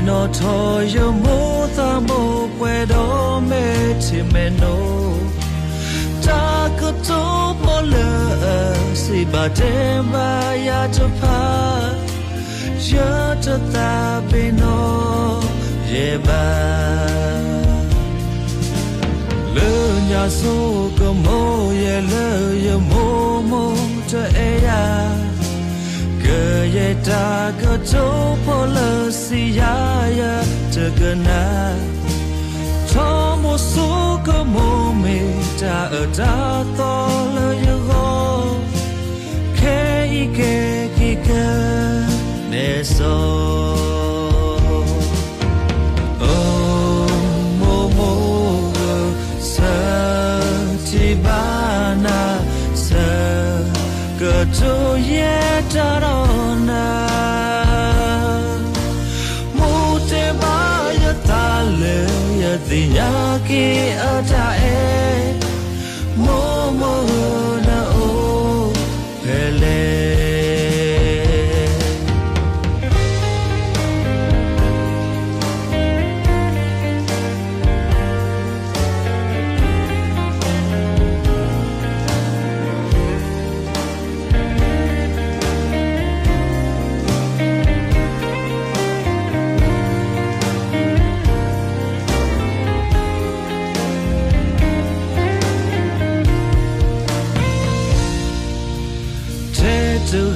no toyo motha mo puedo me chimeno ta ko to pole si ba de ba ya to pa ya to ta be no ye ba le nya so ko mo ye le ye mo to e ya ye ta ko to pole si ya to gana to mo so ko mo me ta to le yo ke ne so oh mo sa ti bana sa ko to ye ta na mo te ba ya ta le ya ti ya ki ata e mo na o pele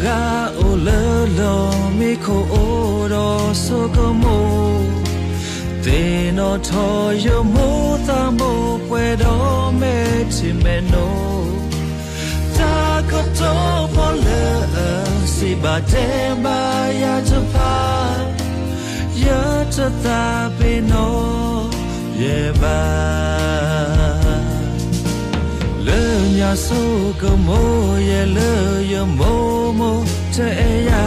ga o lo lo mi ko o ro so ko mo te no tho yo mo ta mo pwe do me chi me no ta ko to po le si ba de ba ya to pa ya to ta be no ye ba le nya so ko mo ye le yo mo te ya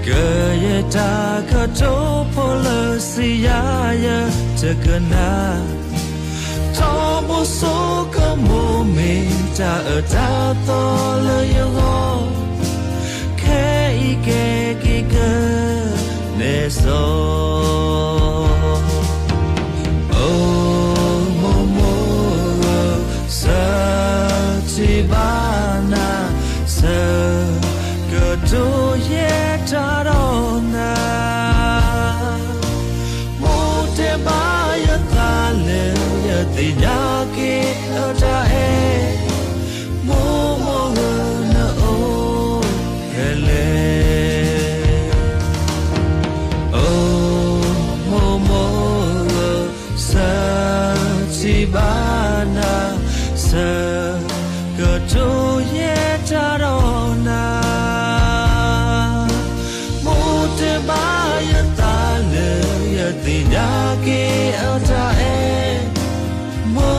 ke ye ta ko to pole si ya te kana to mo so ko mo me ta to le yo ke ne so oh mo sa ti bana sa to ye ta na mo te ba ya ta le ya ti nya ki ata e mo na o hele oh mo sa ti ba na sa ko to ye ta na ti ya ke ata e mo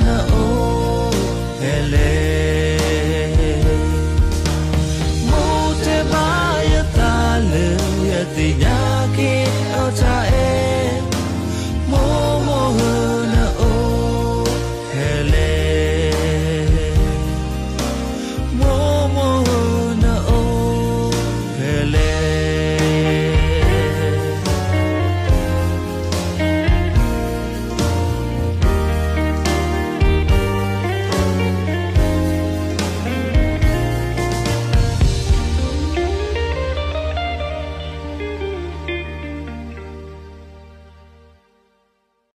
na o hele mo te ba ya ta le ya ti ya ke ata e